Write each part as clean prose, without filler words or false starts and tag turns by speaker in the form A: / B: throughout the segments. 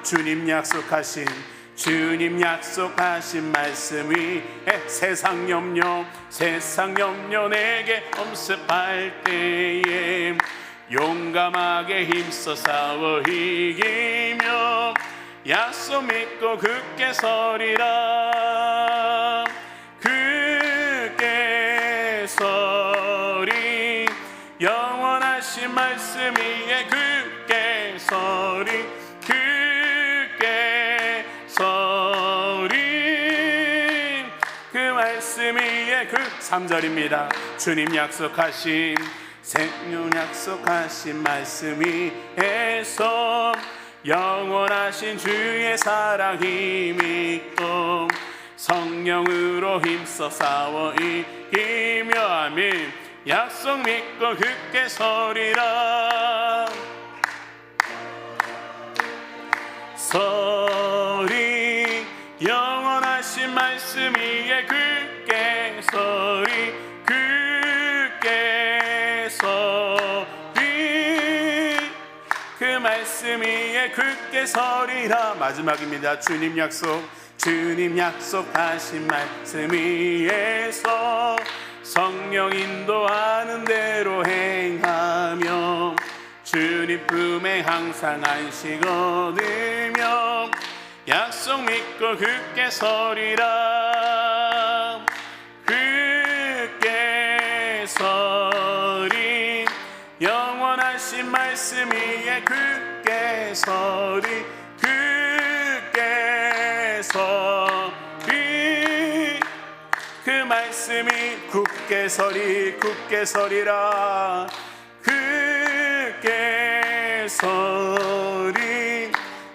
A: 주님 약속하신 말씀 위에 세상 염려 내게 엄습할 때에 용감하게 힘써 싸워 이기며 약속 믿고 굳게 서리라. 굳게 서리 영원하신 말씀 위에 굳게 서리 굳게 서리 그 말씀 위에 3절입니다. 주님 약속하신 생명 약속하신 말씀 위에서 영원하신 주의 사랑 힘있고 성령으로 힘써 싸워 이기며 아멘 약속 믿고 굳게 서리라. 서리 영원하신 말씀 위에 굳게 서리 굳게 서리 그 말씀 위에 굳게 서리라. 마지막입니다. 주님 약속하신 말씀 위에서 성령 인도하는 대로 행하며 주님 품에 항상 안식 얻으며 약속 믿고 굳게 서리라. 굳게 서리 영원하신 말씀 위에 굳게 서리 굳게 서리 그 말씀이 굳게 서리라. 굳게 서리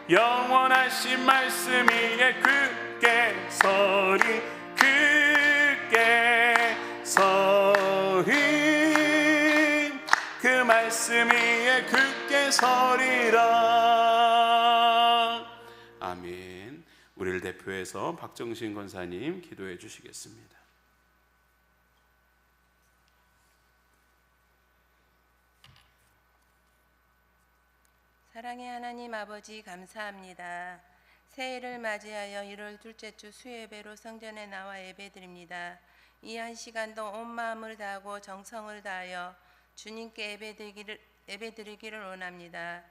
A: 영원하신 말씀 위에 굳게 서리 굳게 서리 그 말씀 위에 굳게 서리라. 아멘. 우리를 대표해서 박정신 권사님 기도해 주시겠습니다.
B: 사랑의 하나님 아버지 감사합니다. 새해를 맞이하여 1월 둘째 주 수예배로 성전에 나와 예배드립니다. 이 한 시간도 온 마음을 다하고 정성을 다하여 주님께 예배드리기를 원합니다.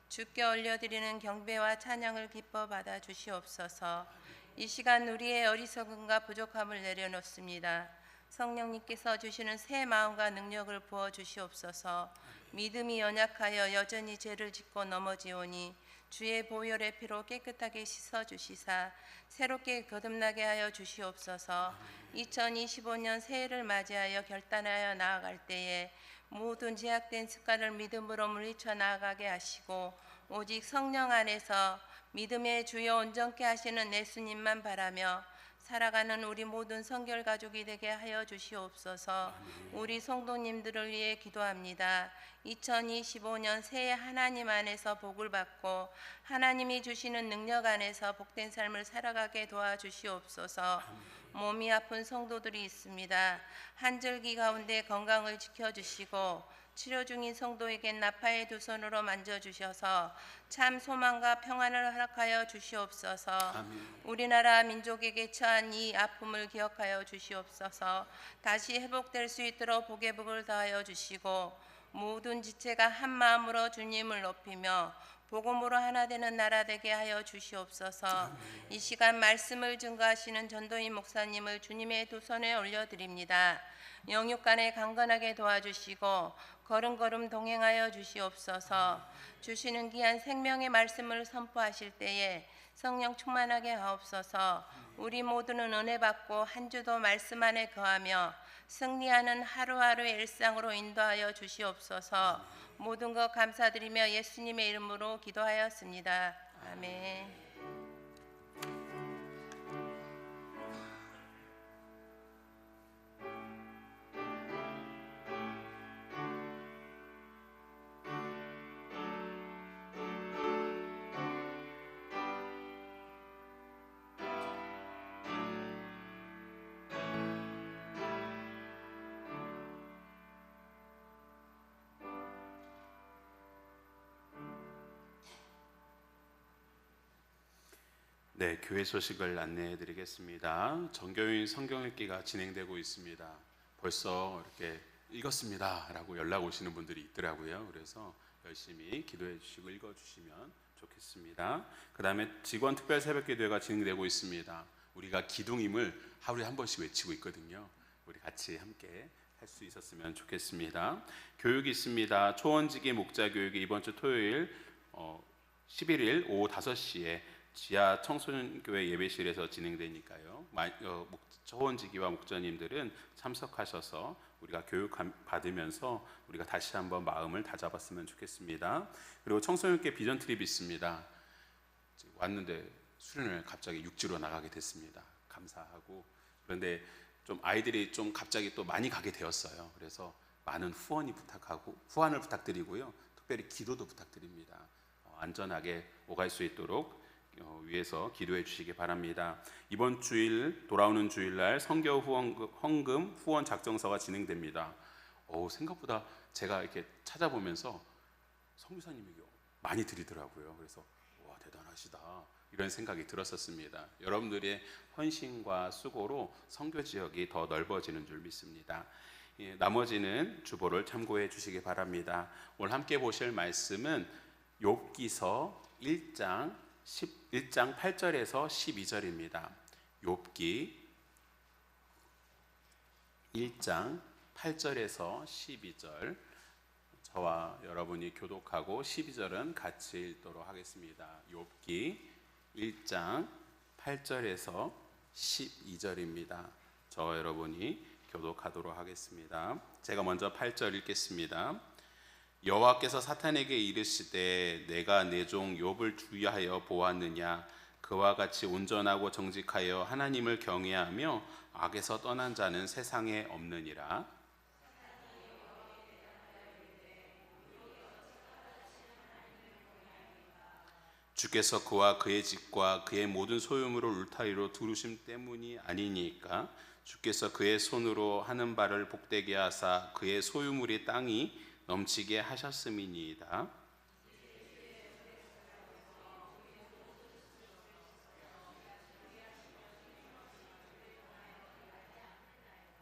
B: 주께 올려드리는 경배와 찬양을 기뻐 받아 주시옵소서. 이 시간 우리의 어리석음과 부족함을 내려놓습니다. 성령님께서 주시는 새 마음과 능력을 부어 주시옵소서. 믿음이 연약하여 여전히 죄를 짓고 넘어지오니 주의 보혈의 피로 깨끗하게 씻어 주시사 새롭게 거듭나게 하여 주시옵소서. 2025년 새해를 맞이하여 결단하여 나아갈 때에 모든 제약된 습관을 믿음으로 물리쳐 나아가게 하시고 오직 성령 안에서 믿음의 주여 온전케 하시는 예수님만 바라며 살아가는 우리 모든 성결 가족이 되게 하여 주시옵소서. 우리 성도님들을 위해 기도합니다. 2025년 새해 하나님 안에서 복을 받고 하나님이 주시는 능력 안에서 복된 삶을 살아가게 도와주시옵소서. 몸이 아픈 성도들이 있습니다. 한절기 가운데 건강을 지켜주시고 치료 중인 성도에겐 나파의 두 손으로 만져주셔서 참 소망과 평안을 허락하여 주시옵소서.
A: 아멘.
B: 우리나라 민족에게 처한 이 아픔을 기억하여 주시옵소서. 다시 회복될 수 있도록 복의 복을 더하여 주시고 모든 지체가 한 마음으로 주님을 높이며 복음으로 하나 되는 나라 되게 하여 주시옵소서. 이 시간 말씀을 증거하시는 전도인 목사님을 주님의 두 손에 올려드립니다. 영육간에 강건하게 도와주시고 걸음걸음 동행하여 주시옵소서. 주시는 귀한 생명의 말씀을 선포하실 때에 성령 충만하게 하옵소서. 우리 모두는 은혜 받고 한 주도 말씀 안에 거하며 승리하는 하루하루의 일상으로 인도하여 주시옵소서. 모든 것 감사드리며 예수님의 이름으로 기도하였습니다. 아멘.
A: 네, 교회 소식을 안내해 드리겠습니다. 정교인 성경 읽기가 진행되고 있습니다. 벌써 이렇게 읽었습니다 라고 연락 오시는 분들이 있더라고요. 그래서 열심히 기도해 주시고 읽어 주시면 좋겠습니다. 그 다음에 직원 특별 새벽 기도회가 진행되고 있습니다. 우리가 기둥임을 하루에 한 번씩 외치고 있거든요. 우리 같이 함께 할 수 있었으면 좋겠습니다. 교육이 있습니다. 초원지기 목자 교육이 이번 주 토요일 11일 오후 5시에 지하 청소년교회 예배실에서 진행되니까요. 초원지기와 목자님들은 참석하셔서 우리가 교육 받으면서 우리가 다시 한번 마음을 다잡았으면 좋겠습니다. 그리고 청소년께 비전 트립이 있습니다. 왔는데 수련을 갑자기 육지로 나가게 됐습니다. 감사하고. 그런데 좀 아이들이 좀 갑자기 또 많이 가게 되었어요. 그래서 많은 후원을 부탁드리고요. 특별히 기도도 부탁드립니다. 안전하게 오갈 수 있도록 위해서 기도해 주시기 바랍니다. 이번 주일 돌아오는 주일날 성교 헌금 후원 작정서가 진행됩니다. 생각보다 제가 이렇게 찾아보면서 성교사님이 많이 드리더라고요. 그래서 와, 대단하시다 이런 생각이 들었었습니다. 여러분들의 헌신과 수고로 성교 지역이 더 넓어지는 줄 믿습니다. 나머지는 주보를 참고해 주시기 바랍니다. 오늘 함께 보실 말씀은 욥기서 1장 8절에서 12절입니다. 욥기 1장 8절에서 12절, 저와 여러분이 교독하고 12절은 같이 읽도록 하겠습니다. 욥기 1장 8절에서 12절입니다. 저와 여러분이 교독하도록 하겠습니다. 제가 먼저 8절 읽겠습니다. 여호와께서 사탄에게 이르시되 내가 내 종 욥을 주의하여 보았느냐. 그와 같이 온전하고 정직하여 하나님을 경외하며 악에서 떠난 자는 세상에 없느니라. 주께서 그와 그의 집과 그의 모든 소유물을 울타리로 두르심 때문이 아니니까. 주께서 그의 손으로 하는 바를 복되게 하사 그의 소유물이 땅이 넘치게 하셨음이니이다.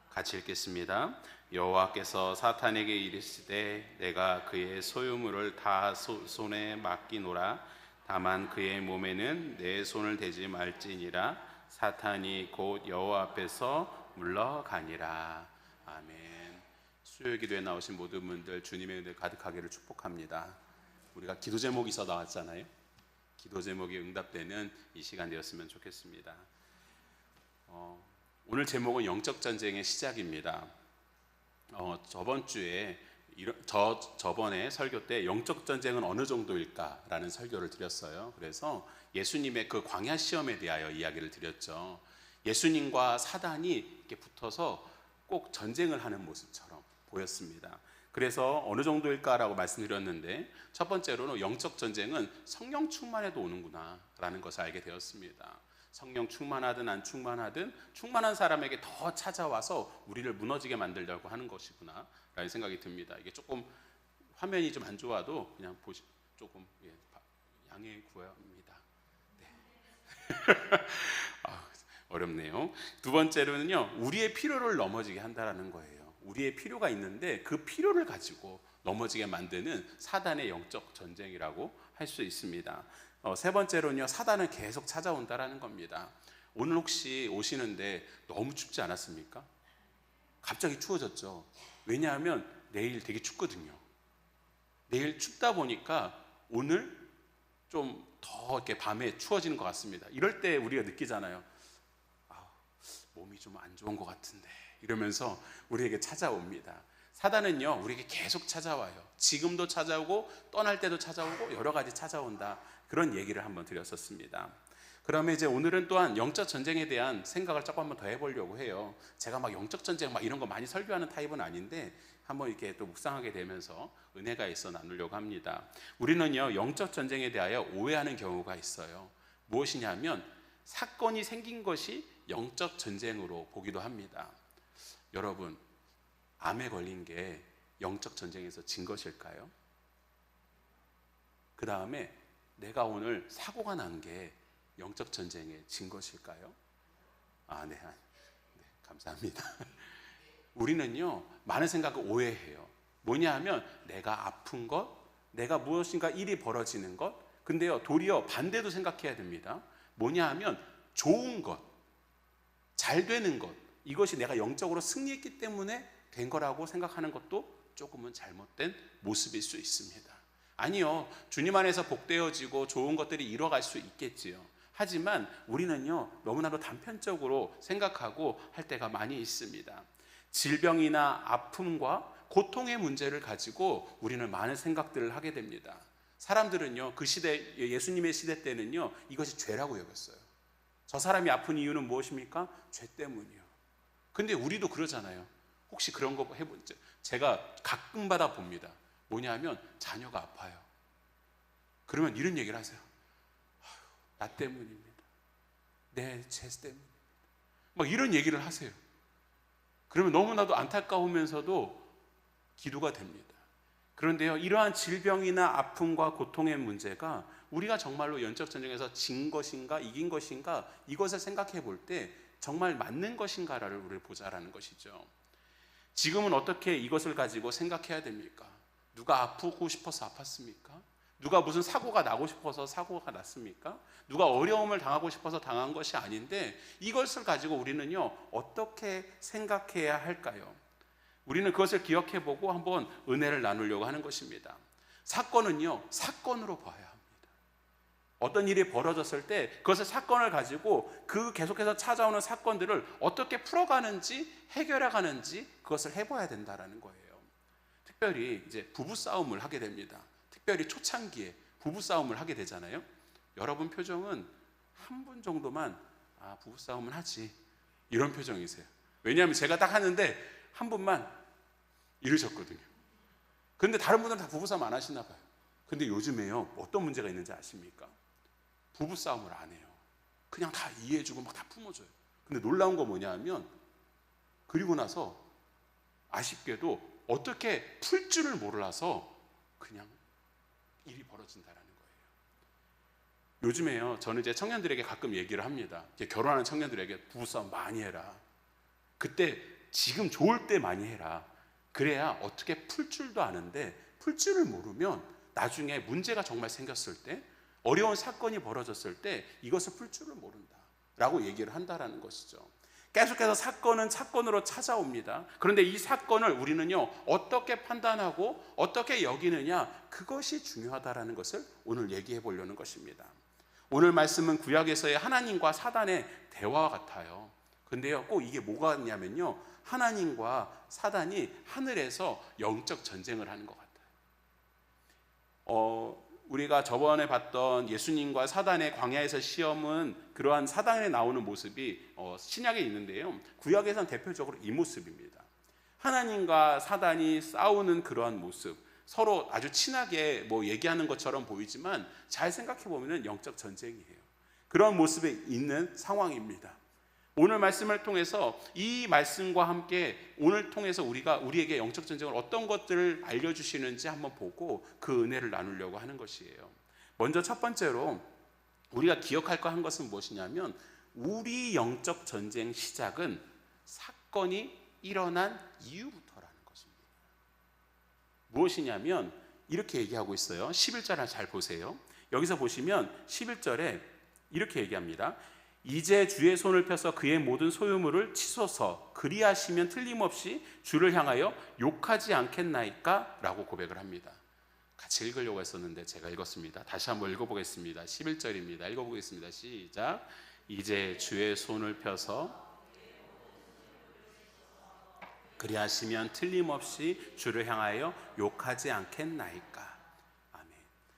A: 같이 읽겠습니다. 여호와께서 사탄에게 이르시되 내가 그의 소유물을 다 손에 맡기노라. 다만 그의 몸에는 내 손을 대지 말지니라. 사탄이 곧 여호와 앞에서 물러가니라. 아멘. 수요 기도에 나오신 모든 분들 주님의 은혜 가득하기를 축복합니다. 우리가 기도 제목이 써 나왔잖아요. 기도 제목이 응답되는 이 시간 되었으면 좋겠습니다. 오늘 제목은 영적 전쟁의 시작입니다. 저번 주에 저번에 설교 때 영적 전쟁은 어느 정도일까라는 설교를 드렸어요. 그래서 예수님의 그 광야 시험에 대하여 이야기를 드렸죠. 예수님과 사단이 이렇게 붙어서 꼭 전쟁을 하는 모습처럼 보였습니다. 그래서 어느 정도일까라고 말씀드렸는데 첫 번째로는 영적 전쟁은 성령 충만해도 오는구나 라는 것을 알게 되었습니다. 성령 충만하든 안 충만하든 충만한 사람에게 더 찾아와서 우리를 무너지게 만들려고 하는 것이구나 라는 생각이 듭니다. 이게 조금 화면이 좀 안 좋아도 그냥 조금 양해 구합니다. 네. 어렵네요. 두 번째로는요, 우리의 필요를 넘어지게 한다라는 거예요. 우리의 필요가 있는데 그 필요를 가지고 넘어지게 만드는 사단의 영적 전쟁이라고 할 수 있습니다. 세 번째로는요, 사단은 계속 찾아온다라는 겁니다. 오늘 혹시 오시는데 너무 춥지 않았습니까? 갑자기 추워졌죠. 왜냐하면 내일 되게 춥거든요. 내일 춥다 보니까 오늘 좀 더 이렇게 밤에 추워지는 것 같습니다. 이럴 때 우리가 느끼잖아요. 몸이 좀 안 좋은 것 같은데 이러면서 우리에게 찾아옵니다. 사단은요, 우리에게 계속 찾아와요. 지금도 찾아오고 떠날 때도 찾아오고 여러 가지 찾아온다. 그런 얘기를 한번 드렸었습니다. 그러면 이제 오늘은 또한 영적 전쟁에 대한 생각을 조금 한번 더 해보려고 해요. 제가 막 영적 전쟁 막 이런 거 많이 설교하는 타입은 아닌데 한번 이렇게 또 묵상하게 되면서 은혜가 있어 나누려고 합니다. 우리는요, 영적 전쟁에 대하여 오해하는 경우가 있어요. 무엇이냐면 사건이 생긴 것이 영적 전쟁으로 보기도 합니다. 여러분, 암에 걸린 게 영적 전쟁에서 진 것일까요? 그 다음에 내가 오늘 사고가 난 게 영적 전쟁에 진 것일까요? 네, 감사합니다. 우리는요, 많은 생각을 오해해요. 뭐냐 하면 내가 아픈 것, 내가 무엇인가 일이 벌어지는 것. 근데요, 도리어 반대도 생각해야 됩니다. 뭐냐 하면 좋은 것, 잘 되는 것, 이것이 내가 영적으로 승리했기 때문에 된 거라고 생각하는 것도 조금은 잘못된 모습일 수 있습니다. 아니요, 주님 안에서 복되어지고 좋은 것들이 이뤄갈 수 있겠지요. 하지만 우리는요, 너무나도 단편적으로 생각하고 할 때가 많이 있습니다. 질병이나 아픔과 고통의 문제를 가지고 우리는 많은 생각들을 하게 됩니다. 사람들은요, 그 시대, 예수님의 시대 때는요, 이것이 죄라고 여겼어요. 저 사람이 아픈 이유는 무엇입니까? 죄 때문이요. 근데 우리도 그러잖아요. 혹시 그런 거 해본 적? 제가 가끔 받아 봅니다. 뭐냐면 자녀가 아파요. 그러면 이런 얘기를 하세요. 나 때문입니다. 내 죄 때문입니다. 막 이런 얘기를 하세요. 그러면 너무나도 안타까우면서도 기도가 됩니다. 그런데요, 이러한 질병이나 아픔과 고통의 문제가 우리가 정말로 영적 전쟁에서 진 것인가 이긴 것인가 이것을 생각해 볼 때 정말 맞는 것인가를 우리를 보자라는 것이죠. 지금은 어떻게 이것을 가지고 생각해야 됩니까? 누가 아프고 싶어서 아팠습니까? 누가 무슨 사고가 나고 싶어서 사고가 났습니까? 누가 어려움을 당하고 싶어서 당한 것이 아닌데 이것을 가지고 우리는요, 어떻게 생각해야 할까요? 우리는 그것을 기억해보고 한번 은혜를 나누려고 하는 것입니다. 사건은요, 사건으로 봐야 합니다. 어떤 일이 벌어졌을 때 그것을 사건을 가지고 그 계속해서 찾아오는 사건들을 어떻게 풀어가는지 해결해가는지 그것을 해봐야 된다는 거예요. 특별히 이제 부부싸움을 하게 됩니다. 특별히 초창기에 부부싸움을 하게 되잖아요. 여러분 표정은 한 분 정도만 부부싸움은 하지 이런 표정이세요. 왜냐하면 제가 딱 하는데 한 분만 이러셨거든요. 그런데 다른 분들은 다 부부싸움 안 하시나 봐요. 근데 요즘에요, 어떤 문제가 있는지 아십니까? 부부싸움을 안 해요. 그냥 다 이해해주고 막 다 품어줘요. 근데 놀라운 거 뭐냐 하면 그리고 나서 아쉽게도 어떻게 풀 줄을 몰라서 그냥 일이 벌어진다라는 거예요. 요즘에요, 저는 이제 청년들에게 가끔 얘기를 합니다. 결혼하는 청년들에게 부부싸움 많이 해라. 그때 지금 좋을 때 많이 해라. 그래야 어떻게 풀 줄도 아는데 풀 줄을 모르면 나중에 문제가 정말 생겼을 때 어려운 사건이 벌어졌을 때 이것을 풀 줄을 모른다 라고 얘기를 한다라는 것이죠. 계속해서 사건은 사건으로 찾아옵니다. 그런데 이 사건을 우리는요, 어떻게 판단하고 어떻게 여기느냐, 그것이 중요하다라는 것을 오늘 얘기해 보려는 것입니다. 오늘 말씀은 구약에서의 하나님과 사단의 대화와 같아요. 근데요, 꼭 이게 뭐가 같냐면요, 하나님과 사단이 하늘에서 영적 전쟁을 하는 것 같아요. 우리가 저번에 봤던 예수님과 사단의 광야에서 시험은 그러한 사단에 나오는 모습이 신약에 있는데요, 구약에서는 대표적으로 이 모습입니다. 하나님과 사단이 싸우는 그러한 모습, 서로 아주 친하게 얘기하는 것처럼 보이지만 잘 생각해 보면 영적 전쟁이에요. 그런 모습에 있는 상황입니다. 오늘 말씀을 통해서 이 말씀과 함께 오늘 통해서 우리에게 영적 전쟁을 어떤 것들을 알려주시는지 한번 보고 그 은혜를 나누려고 하는 것이에요. 먼저 첫 번째로 우리가 기억할 거 한 것은 무엇이냐면 우리 영적 전쟁 시작은 사건이 일어난 이후부터라는 것입니다. 무엇이냐면 이렇게 얘기하고 있어요. 11절을 잘 보세요. 여기서 보시면 11절에 이렇게 얘기합니다. 이제 주의 손을 펴서 그의 모든 소유물을 치소서 그리하시면 틀림없이 주를 향하여 욕하지 않겠나이까? 라고 고백을 합니다. 같이 읽으려고 했었는데 제가 읽었습니다. 다시 한번 읽어보겠습니다. 11절입니다. 읽어보겠습니다. 시작. 이제 주의 손을 펴서 그리하시면 틀림없이 주를 향하여 욕하지 않겠나이까? 아멘.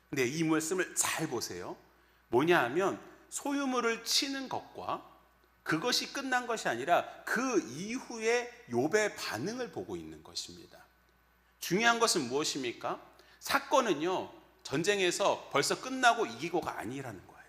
A: 근데 이 말씀을 잘 보세요. 뭐냐 하면 소유물을 치는 것과 그것이 끝난 것이 아니라 그 이후에 욥의 반응을 보고 있는 것입니다. 중요한 것은 무엇입니까? 사건은요, 전쟁에서 벌써 끝나고 이기고가 아니라는 거예요.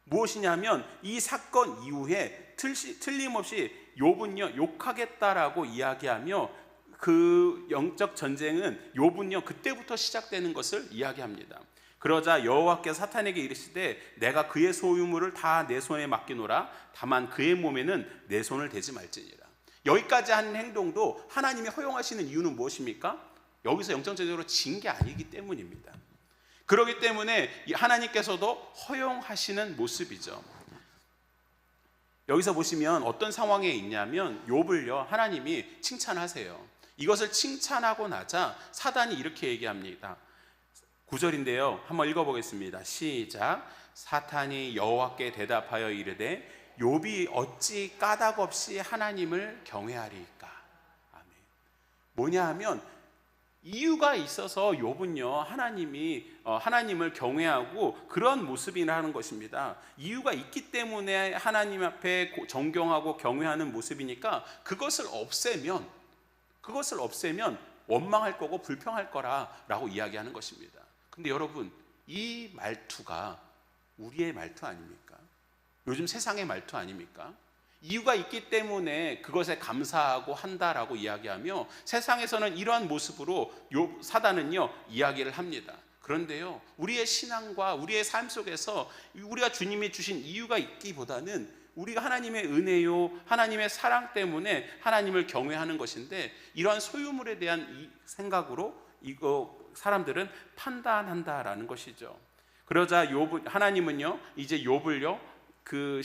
A: 무엇이냐면 이 사건 이후에 틀림없이 욥은요, 욕하겠다라고 이야기하며 그 영적 전쟁은 욥은요, 그때부터 시작되는 것을 이야기합니다. 그러자 여호와께서 사탄에게 이르시되 내가 그의 소유물을 다 내 손에 맡기노라. 다만 그의 몸에는 내 손을 대지 말지니라. 여기까지 하는 행동도 하나님이 허용하시는 이유는 무엇입니까? 여기서 영적으로 진 게 아니기 때문입니다. 그렇기 때문에 하나님께서도 허용하시는 모습이죠. 여기서 보시면 어떤 상황에 있냐면 욥을요 하나님이 칭찬하세요. 이것을 칭찬하고 나자 사단이 이렇게 얘기합니다. 9절인데요. 한번 읽어보겠습니다. 시작. 사탄이 여호와께 대답하여 이르되 욥이 어찌 까닭 없이 하나님을 경외하리까. 아멘. 뭐냐 하면 이유가 있어서 욥은요 하나님을 경외하고 그런 모습이라는 것입니다. 이유가 있기 때문에 하나님 앞에 존경하고 경외하는 모습이니까 그것을 없애면 원망할 거고 불평할 거라라고 이야기하는 것입니다. 근데 여러분, 이 말투가 우리의 말투 아닙니까? 요즘 세상의 말투 아닙니까? 이유가 있기 때문에 그것에 감사하고 한다라고 이야기하며 세상에서는 이러한 모습으로 사단은요 이야기를 합니다. 그런데요, 우리의 신앙과 우리의 삶 속에서 우리가 주님이 주신 이유가 있기보다는 우리가 하나님의 은혜요, 하나님의 사랑 때문에 하나님을 경외하는 것인데, 이러한 소유물에 대한 이 생각으로 사람들은 판단한다라는 것이죠. 그러자 하나님은요 이제 욥을요 그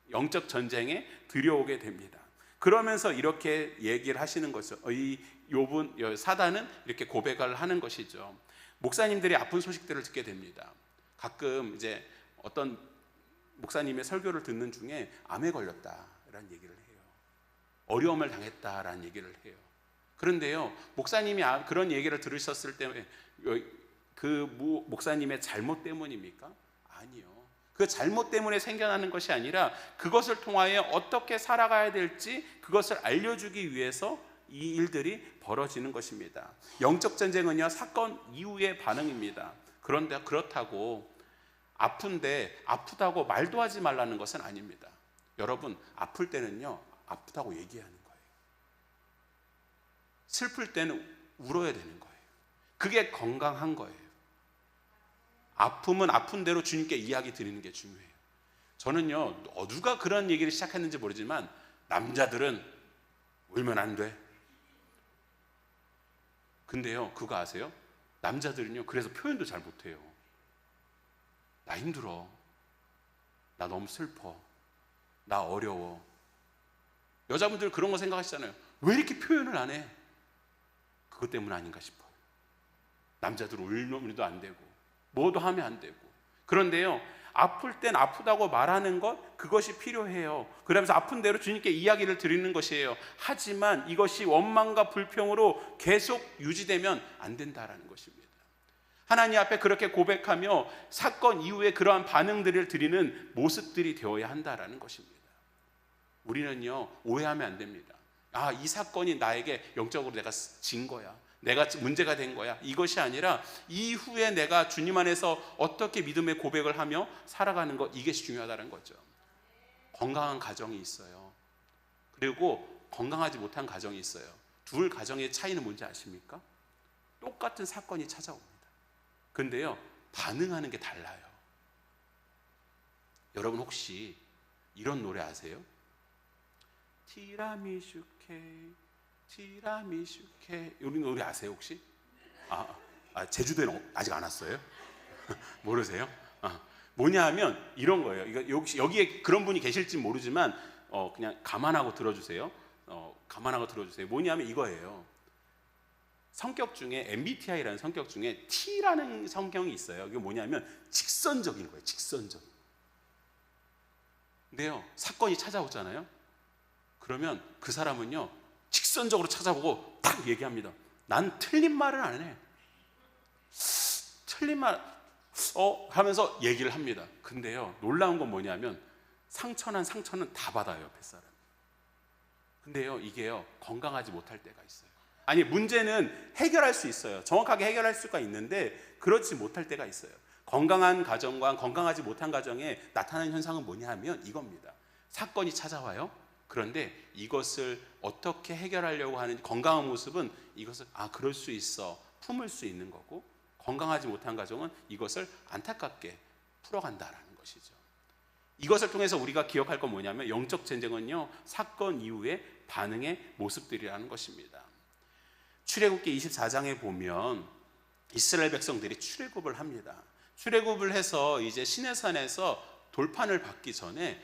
A: 영적 전쟁에 들여오게 됩니다. 그러면서 이렇게 얘기를 하시는 거죠. 이 사단은 이렇게 고백을 하는 것이죠. 목사님들이 아픈 소식들을 듣게 됩니다. 가끔 이제 어떤 목사님의 설교를 듣는 중에 암에 걸렸다라는 얘기를 해요. 어려움을 당했다라는 얘기를 해요. 그런데요, 목사님이 그런 얘기를 들으셨을 때 그 목사님의 잘못 때문입니까? 아니요. 그 잘못 때문에 생겨나는 것이 아니라 그것을 통하여 어떻게 살아가야 될지 그것을 알려주기 위해서 이 일들이 벌어지는 것입니다. 영적 전쟁은요 사건 이후의 반응입니다. 그런데 그렇다고 아픈데 아프다고 말도 하지 말라는 것은 아닙니다. 여러분, 아플 때는요 아프다고 얘기하는 거예요. 슬플 때는 울어야 되는 거예요. 그게 건강한 거예요. 아픔은 아픈 대로 주님께 이야기 드리는 게 중요해요. 저는요 누가 그런 얘기를 시작했는지 모르지만 남자들은 울면 안 돼. 근데요 그거 아세요? 남자들은요 그래서 표현도 잘 못해요. 나 힘들어, 나 너무 슬퍼, 나 어려워. 여자분들 그런 거 생각하시잖아요. 왜 이렇게 표현을 안 해? 그것 때문 아닌가 싶어요. 남자들 울면도 안 되고 뭐도 하면 안 되고. 그런데요 아플 땐 아프다고 말하는 것, 그것이 필요해요. 그러면서 아픈 대로 주님께 이야기를 드리는 것이에요. 하지만 이것이 원망과 불평으로 계속 유지되면 안 된다라는 것입니다. 하나님 앞에 그렇게 고백하며 사건 이후에 그러한 반응들을 드리는 모습들이 되어야 한다라는 것입니다. 우리는요 오해하면 안 됩니다. 이 사건이 나에게 영적으로 내가 진 거야, 내가 문제가 된 거야, 이것이 아니라 이후에 내가 주님 안에서 어떻게 믿음의 고백을 하며 살아가는 것, 이게 중요하다는 거죠. 건강한 가정이 있어요. 그리고 건강하지 못한 가정이 있어요. 둘 가정의 차이는 뭔지 아십니까? 똑같은 사건이 찾아옵니다. 근데요 반응하는 게 달라요. 여러분 혹시 이런 노래 아세요? 티라미슈 케 이런 노래 아세요 혹시? 제주도에는 아직 안 왔어요? 모르세요? 뭐냐 하면 이런 거예요. 이거 혹시 여기에 그런 분이 계실지 모르지만 그냥 감안하고 들어주세요. 뭐냐면 이거예요. 성격 중에 MBTI라는 성격 중에 T라는 성격이 있어요. 이게 뭐냐면 직선적인 거예요. 직선적인. 근데요 사건이 찾아오잖아요. 그러면 그 사람은요 직선적으로 찾아보고 딱 얘기합니다. 난 틀린 말은 안 해. 틀린 말 하면서 얘기를 합니다. 근데요 놀라운 건 뭐냐면 상처는 다 받아요, 옆에 사람. 근데요 이게요 건강하지 못할 때가 있어요. 아니, 문제는 해결할 수 있어요. 정확하게 해결할 수가 있는데 그렇지 못할 때가 있어요. 건강한 가정과 건강하지 못한 가정에 나타나는 현상은 뭐냐 하면 이겁니다. 사건이 찾아와요. 그런데 이것을 어떻게 해결하려고 하는 건강한 모습은 이것을 그럴 수 있어, 품을 수 있는 거고, 건강하지 못한 가정은 이것을 안타깝게 풀어간다라는 것이죠. 이것을 통해서 우리가 기억할 건 뭐냐면 영적 전쟁은요, 사건 이후의 반응의 모습들이라는 것입니다. 출애굽기 24장에 보면 이스라엘 백성들이 출애굽을 합니다. 출애굽을 해서 이제 시내산에서 돌판을 받기 전에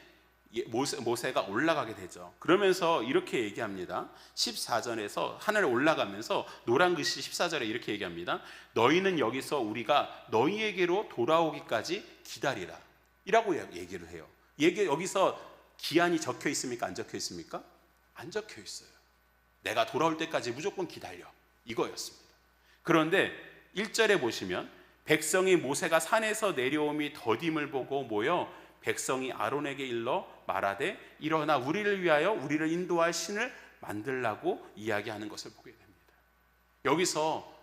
A: 모세가 올라가게 되죠. 그러면서 이렇게 얘기합니다. 14절에서 하늘에 올라가면서 노란 글씨 14절에 이렇게 얘기합니다. 너희는 여기서 우리가 너희에게로 돌아오기까지 기다리라 이라고 얘기를 해요. 여기서 기한이 적혀 있습니까? 안 적혀 있습니까? 안 적혀 있어요. 내가 돌아올 때까지 무조건 기다려, 이거였습니다. 그런데 1절에 보시면 백성이 모세가 산에서 내려옴이 더딤을 보고 모여 백성이 아론에게 일러 말하되 일어나 우리를 위하여 우리를 인도할 신을 만들라고 이야기하는 것을 보게 됩니다. 여기서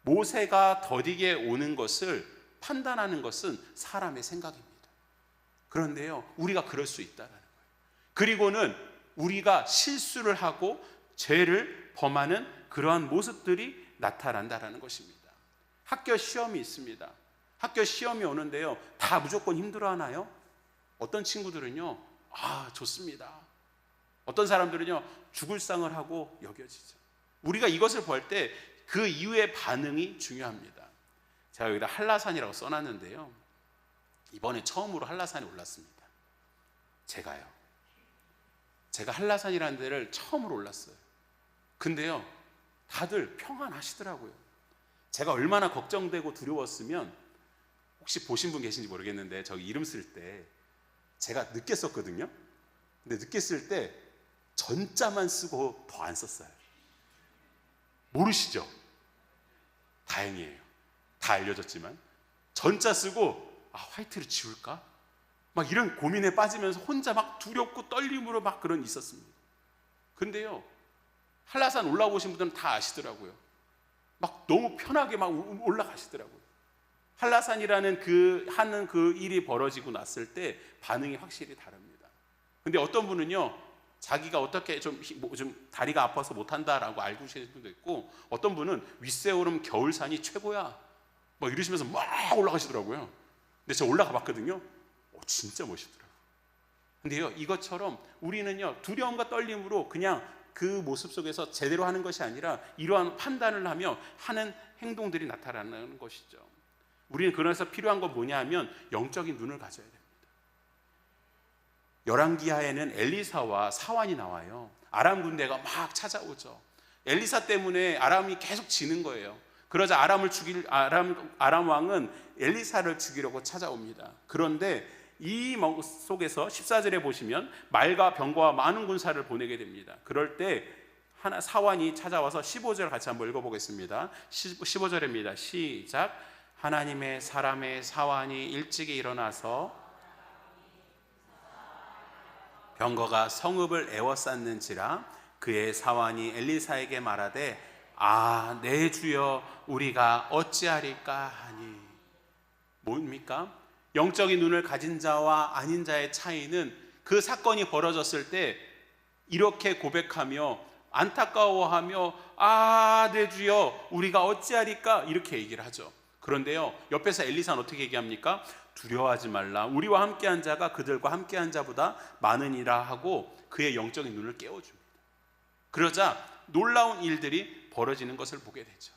A: 모세가 더디게 오는 것을 판단하는 것은 사람의 생각입니다. 그런데요, 우리가 그럴 수 있다는 거예요. 그리고는 우리가 실수를 하고 죄를 범하는 그러한 모습들이 나타난다는 것입니다. 학교 시험이 있습니다. 학교 시험이 오는데요, 다 무조건 힘들어하나요? 어떤 친구들은요, 좋습니다. 어떤 사람들은요, 죽을 상을 하고 여겨지죠. 우리가 이것을 볼 때 그 이후의 반응이 중요합니다. 제가 여기다 한라산이라고 써놨는데요, 이번에 처음으로 한라산에 올랐습니다. 제가 한라산이라는 데를 처음으로 올랐어요. 근데요, 다들 평안하시더라고요. 제가 얼마나 걱정되고 두려웠으면, 혹시 보신 분 계신지 모르겠는데 저기 이름 쓸 때 제가 늦게 썼거든요. 근데 늦게 쓸 때 전자만 쓰고 더 안 썼어요. 모르시죠? 다행이에요. 다 알려졌지만 전자 쓰고 화이트를 지울까? 막 이런 고민에 빠지면서 혼자 막 두렵고 떨림으로 막 그런 있었습니다. 근데요, 한라산 올라오신 분들은 다 아시더라고요. 막 너무 편하게 막 올라가시더라고요. 한라산이라는 하는 그 일이 벌어지고 났을 때 반응이 확실히 다릅니다. 근데 어떤 분은요, 자기가 어떻게 좀 다리가 아파서 못한다라고 알고 계시는 분도 있고, 어떤 분은 윗세오름 겨울산이 최고야 막 이러시면서 막 올라가시더라고요. 근데 제가 올라가 봤거든요. 진짜 멋있더라고요. 근데요, 이것처럼 우리는요, 두려움과 떨림으로 그냥 그 모습 속에서 제대로 하는 것이 아니라 이러한 판단을 하며 하는 행동들이 나타나는 것이죠. 우리는 그래서 필요한 건 뭐냐 하면 영적인 눈을 가져야 됩니다. 열왕기하에는 엘리사와 사환이 나와요. 아람 군대가 막 찾아오죠. 엘리사 때문에 아람이 계속 지는 거예요. 그러자 아람 왕은 엘리사를 죽이려고 찾아옵니다. 그런데 이 속에서 14절에 보시면 말과 병거와 많은 군사를 보내게 됩니다. 그럴 때 사환이 찾아와서 15절 같이 한번 읽어보겠습니다. 15절입니다. 시작. 하나님의 사람의 사환이 일찍이 일어나서 병거가 성읍을 에워쌌는지라 그의 사환이 엘리사에게 말하되 내 주여 우리가 어찌하리까 하니. 뭡니까? 영적인 눈을 가진 자와 아닌 자의 차이는 그 사건이 벌어졌을 때 이렇게 고백하며 안타까워하며 내 주여 우리가 어찌하리까 이렇게 얘기를 하죠. 그런데요, 옆에서 엘리사는 어떻게 얘기합니까? 두려워하지 말라. 우리와 함께한 자가 그들과 함께한 자보다 많으니라 하고 그의 영적인 눈을 깨워줍니다. 그러자 놀라운 일들이 벌어지는 것을 보게 되죠.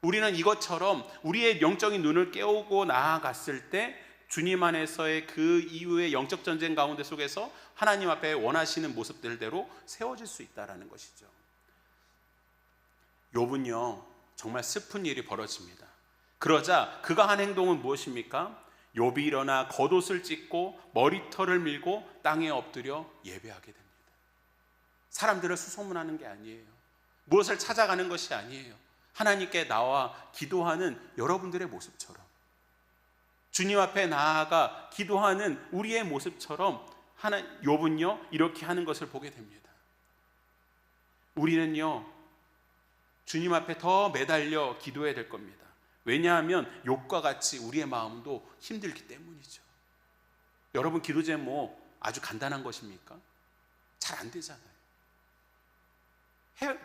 A: 우리는 이것처럼 우리의 영적인 눈을 깨우고 나아갔을 때 주님 안에서의 그 이후의 영적 전쟁 가운데 속에서 하나님 앞에 원하시는 모습들대로 세워질 수 있다는 것이죠. 욥은요, 정말 슬픈 일이 벌어집니다. 그러자 그가 한 행동은 무엇입니까? 욥이 일어나 겉옷을 찢고 머리털을 밀고 땅에 엎드려 예배하게 됩니다. 사람들을 수소문하는 게 아니에요. 무엇을 찾아가는 것이 아니에요. 하나님께 나와 기도하는 여러분들의 모습처럼, 주님 앞에 나아가 기도하는 우리의 모습처럼 욥은요 이렇게 하는 것을 보게 됩니다. 우리는요 주님 앞에 더 매달려 기도해야 될 겁니다. 왜냐하면 욥과 같이 우리의 마음도 힘들기 때문이죠. 여러분, 기도 제목 아주 간단한 것입니까? 잘 안 되잖아요.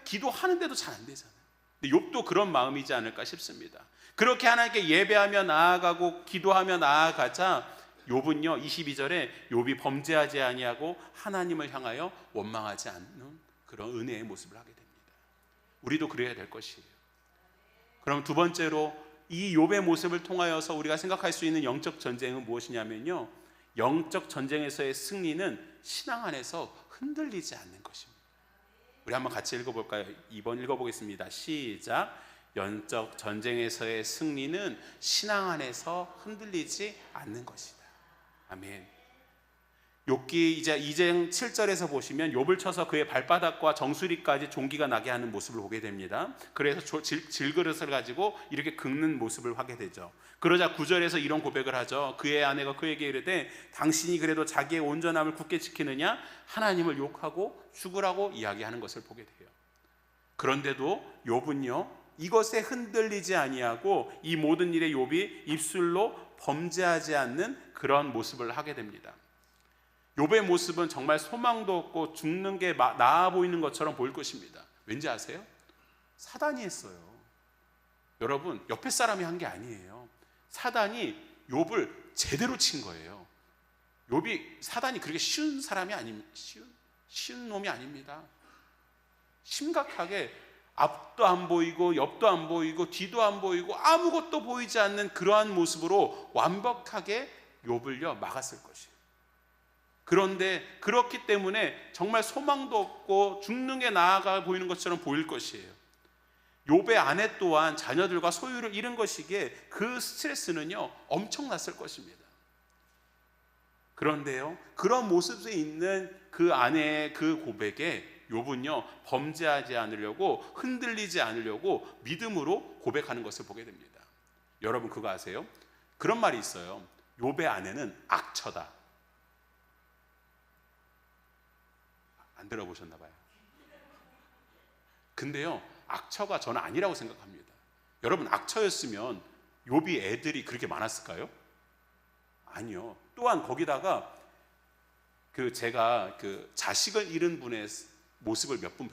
A: 기도하는데도 잘 안 되잖아요. 근데 욥도 그런 마음이지 않을까 싶습니다. 그렇게 하나님께 예배하며 나아가고 기도하며 나아가자 욥은요 22절에 욥이 범죄하지 아니하고 하나님을 향하여 원망하지 않는 그런 은혜의 모습을 하게 됩니다. 우리도 그래야 될 것이에요. 그럼 두 번째로 이 욥의 모습을 통하여서 우리가 생각할 수 있는 영적 전쟁은 무엇이냐면요, 영적 전쟁에서의 승리는 신앙 안에서 흔들리지 않는 것입니다. 우리 한번 같이 읽어볼까요? 2번 읽어보겠습니다. 시작. 영적 전쟁에서의 승리는 신앙 안에서 흔들리지 않는 것이다. 아멘. 욥기 이제 2장 7절에서 보시면 욥을 쳐서 그의 발바닥과 정수리까지 종기가 나게 하는 모습을 보게 됩니다. 그래서 질그릇을 가지고 이렇게 긁는 모습을 하게 되죠. 그러자 9절에서 이런 고백을 하죠. 그의 아내가 그에게 이르되 당신이 그래도 자기의 온전함을 굳게 지키느냐? 하나님을 욕하고 죽으라고 이야기하는 것을 보게 돼요. 그런데도 욥은요 이것에 흔들리지 아니하고 이 모든 일에 욥이 입술로 범죄하지 않는 그런 모습을 하게 됩니다. 욥의 모습은 정말 소망도 없고 죽는 게 나아 보이는 것처럼 보일 것입니다. 왠지 아세요? 사단이 했어요. 여러분, 옆에 사람이 한 게 아니에요. 사단이 욥을 제대로 친 거예요. 욥이 사단이 그렇게 쉬운 사람이 쉬운 놈이 아닙니다. 심각하게 앞도 안 보이고 옆도 안 보이고 뒤도 안 보이고 아무것도 보이지 않는 그러한 모습으로 완벽하게 욥을요 막았을 것이에요. 그런데 그렇기 때문에 정말 소망도 없고 죽는 게 나아가 보이는 것처럼 보일 것이에요. 욥의 아내 또한 자녀들과 소유를 잃은 것이기에 그 스트레스는요 엄청났을 것입니다. 그런데요 그런 모습에 있는 그 아내의 그 고백에 욥은요 범죄하지 않으려고 흔들리지 않으려고 믿음으로 고백하는 것을 보게 됩니다. 여러분 그거 아세요? 그런 말이 있어요. 욥의 아내는 악처다. 안 들어보셨나 봐요. 근데요 악처가 저는 아니라고 생각합니다. 여러분 악처였으면 욥이 애들이 그렇게 많았을까요? 아니요. 또한 거기다가 제가 자식을 잃은 분의 모습을 몇 분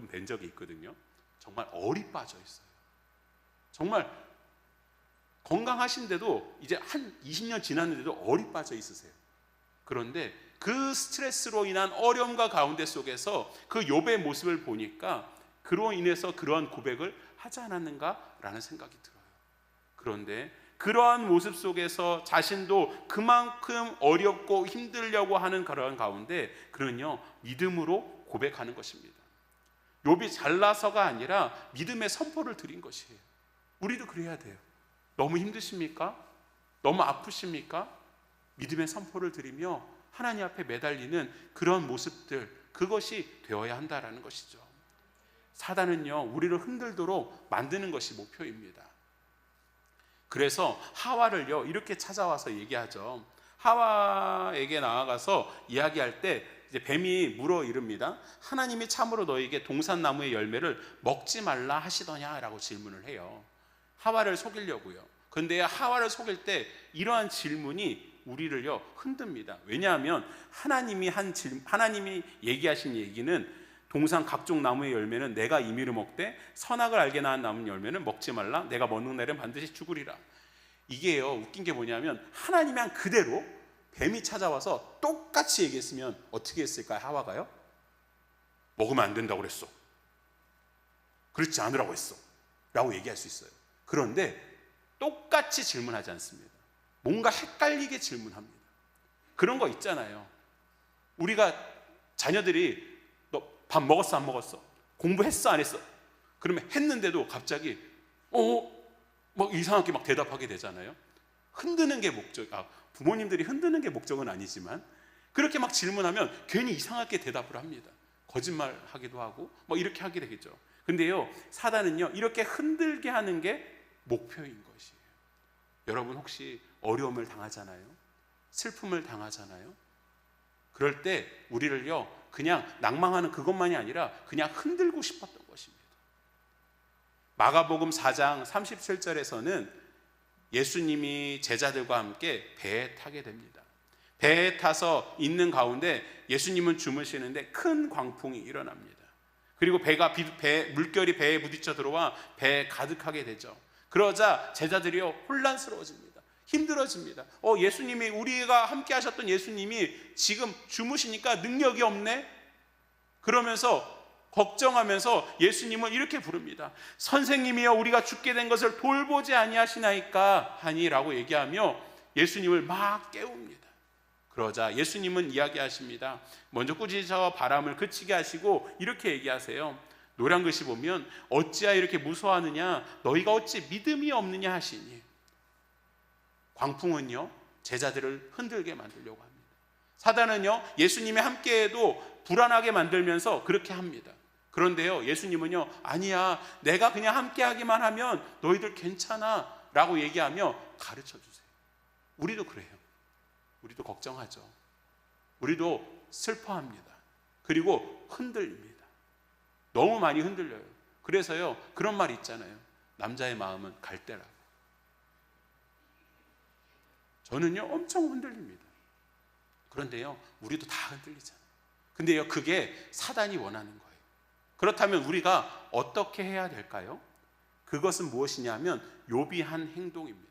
A: 뵌 적이 있거든요. 정말 얼이 빠져 있어요. 정말 건강하신데도 이제 한 20년 지났는데도 얼이 빠져 있으세요. 그런데 그 스트레스로 인한 어려움과 가운데 속에서 그 욥의 모습을 보니까 그로 인해서 그러한 고백을 하지 않았는가라는 생각이 들어요. 그런데 그러한 모습 속에서 자신도 그만큼 어렵고 힘들려고 하는 그러한 가운데 그는요 믿음으로 고백하는 것입니다. 욥이 잘나서가 아니라 믿음의 선포를 드린 것이에요. 우리도 그래야 돼요. 너무 힘드십니까? 너무 아프십니까? 믿음의 선포를 드리며 하나님 앞에 매달리는 그런 모습들, 그것이 되어야 한다라는 것이죠. 사단은요 우리를 흔들도록 만드는 것이 목표입니다. 그래서 하와를요 이렇게 찾아와서 얘기하죠. 하와에게 나아가서 이야기할 때 이제 뱀이 물어 이릅니다. 하나님이 참으로 너에게 동산나무의 열매를 먹지 말라 하시더냐라고 질문을 해요. 하와를 속이려고요. 그런데 하와를 속일 때 이러한 질문이 우리를요 흔듭니다. 왜냐하면 하나님이 얘기하신 얘기는 동산 각종 나무의 열매는 내가 임의로 먹되 선악을 알게 낳은 나무 열매는 먹지 말라. 내가 먹는 날엔 반드시 죽으리라. 이게요 웃긴 게 뭐냐면 하나님이 한 그대로 뱀이 찾아와서 똑같이 얘기했으면 어떻게 했을까요? 하와가요? 먹으면 안 된다고 그랬어. 그렇지 않으라고 했어. 라고 얘기할 수 있어요. 그런데 똑같이 질문하지 않습니다. 뭔가 헷갈리게 질문합니다. 그런 거 있잖아요. 우리가 자녀들이 너 밥 먹었어 안 먹었어? 공부했어 안 했어? 그러면 했는데도 갑자기 막 이상하게 막 대답하게 되잖아요. 흔드는 게 부모님들이 흔드는 게 목적은 아니지만 그렇게 막 질문하면 괜히 이상하게 대답을 합니다. 거짓말하기도 하고 뭐 이렇게 하게 되겠죠. 근데요 사단은요 이렇게 흔들게 하는 게 목표인 것이에요. 여러분 혹시 어려움을 당하잖아요. 슬픔을 당하잖아요. 그럴 때 우리를요 그냥 낭망하는 그것만이 아니라 그냥 흔들고 싶었던 것입니다. 마가복음 4장 37절에서는 예수님이 제자들과 함께 배에 타게 됩니다. 배에 타서 있는 가운데 예수님은 주무시는데 큰 광풍이 일어납니다. 그리고 물결이 배에 부딪혀 들어와 배에 가득하게 되죠. 그러자 제자들이요 혼란스러워집니다. 힘들어집니다. 예수님이, 우리가 함께 하셨던 예수님이 지금 주무시니까 능력이 없네? 그러면서 걱정하면서 예수님을 이렇게 부릅니다. 선생님이여, 우리가 죽게 된 것을 돌보지 아니하시나이까 하니라고 얘기하며 예수님을 막 깨웁니다. 그러자 예수님은 이야기하십니다. 먼저 꾸짖어 바람을 그치게 하시고 이렇게 얘기하세요. 노란 글씨 보면 어찌하여 이렇게 무서워하느냐, 너희가 어찌 믿음이 없느냐 하시니. 광풍은요 제자들을 흔들게 만들려고 합니다. 사단은요 예수님이 함께해도 불안하게 만들면서 그렇게 합니다. 그런데요 예수님은요 아니야, 내가 그냥 함께하기만 하면 너희들 괜찮아 라고 얘기하며 가르쳐 주세요. 우리도 그래요. 우리도 걱정하죠. 우리도 슬퍼합니다. 그리고 흔들립니다. 너무 많이 흔들려요. 그래서요 그런 말 있잖아요. 남자의 마음은 갈대라고. 저는요 엄청 흔들립니다. 그런데요 우리도 다 흔들리잖아요. 근데요 그게 사단이 원하는 거예요. 그렇다면 우리가 어떻게 해야 될까요? 그것은 무엇이냐면 욥이 한 행동입니다.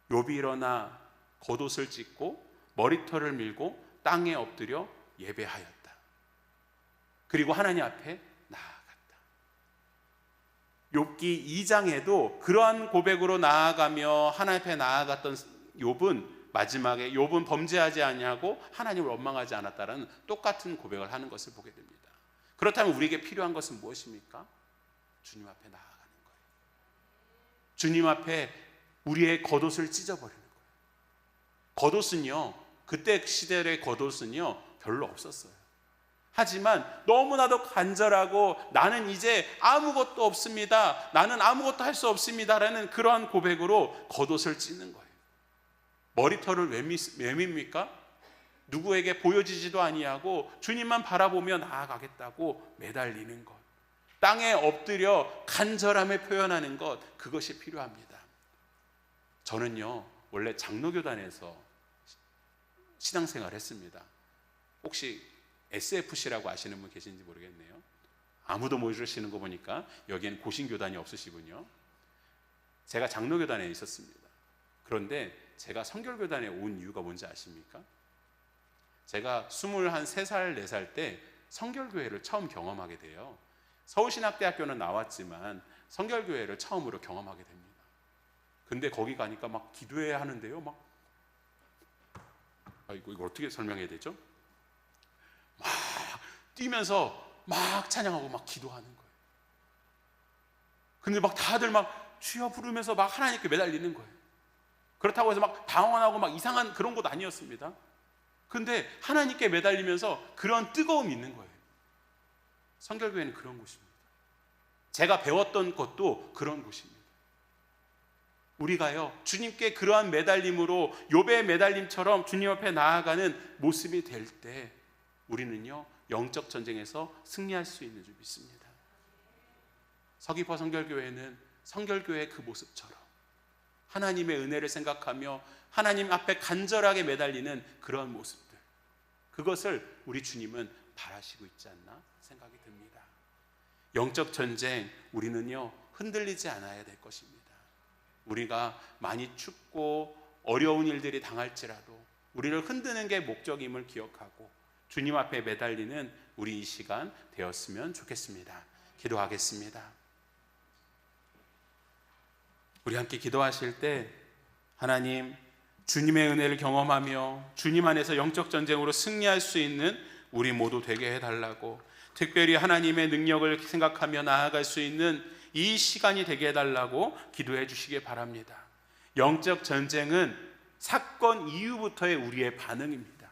A: 욥이 일어나 겉옷을 찢고 머리털을 밀고 땅에 엎드려 예배하였다. 그리고 하나님 앞에 나아갔다. 욥기 2장에도 그러한 고백으로 나아가며 하나님 앞에 나아갔던 욥은 마지막에 욥은 범죄하지 아니하고 하나님을 원망하지 않았다라는 똑같은 고백을 하는 것을 보게 됩니다. 그렇다면 우리에게 필요한 것은 무엇입니까? 주님 앞에 나아가는 거예요. 주님 앞에 우리의 겉옷을 찢어버리는 거예요. 겉옷은요 그때 시대의 겉옷은요 별로 없었어요. 하지만 너무나도 간절하고 나는 이제 아무것도 없습니다, 나는 아무것도 할 수 없습니다 라는 그러한 고백으로 겉옷을 찢는 거예요. 머리털을 왜 밉니까? 누구에게 보여지지도 아니하고 주님만 바라보며 나아가겠다고 매달리는 것, 땅에 엎드려 간절함을 표현하는 것, 그것이 필요합니다. 저는요 원래 장로교단에서 신앙생활을 했습니다. 혹시 SFC라고 아시는 분 계신지 모르겠네요. 아무도 모르시는 거 보니까 여기에는 고신교단이 없으시군요. 제가 장로교단에 있었습니다. 그런데 제가 성결교단에 온 이유가 뭔지 아십니까? 제가 23살, 4살 때 성결교회를 처음 경험하게 돼요. 서울신학대학교는 나왔지만 성결교회를 처음으로 경험하게 됩니다. 근데 거기 가니까 막 기도해야 하는데요. 이거 어떻게 설명해야 되죠? 막 뛰면서 막 찬양하고 막 기도하는 거예요. 근데 막 다들 막 주여 부르면서 막 하나님께 매달리는 거예요. 그렇다고 해서 막 방언하고 막 이상한 그런 것도 아니었습니다. 근데 하나님께 매달리면서 그런 뜨거움이 있는 거예요. 성결교회는 그런 곳입니다. 제가 배웠던 것도 그런 곳입니다. 우리가요 주님께 그러한 매달림으로 욥의 매달림처럼 주님 앞에 나아가는 모습이 될 때 우리는요 영적 전쟁에서 승리할 수 있는 줄 믿습니다. 서귀포 성결교회는 성결교회의 그 모습처럼 하나님의 은혜를 생각하며 하나님 앞에 간절하게 매달리는 그런 모습들, 그것을 우리 주님은 바라시고 있지 않나 생각이 듭니다. 영적 전쟁, 우리는요 흔들리지 않아야 될 것입니다. 우리가 많이 춥고 어려운 일들이 당할지라도 우리를 흔드는 게 목적임을 기억하고 주님 앞에 매달리는 우리 이 시간 되었으면 좋겠습니다. 기도하겠습니다. 우리 함께 기도하실 때 하나님, 주님의 은혜를 경험하며 주님 안에서 영적 전쟁으로 승리할 수 있는 우리 모두 되게 해달라고, 특별히 하나님의 능력을 생각하며 나아갈 수 있는 이 시간이 되게 해달라고 기도해 주시기 바랍니다. 영적 전쟁은 사건 이후부터의 우리의 반응입니다.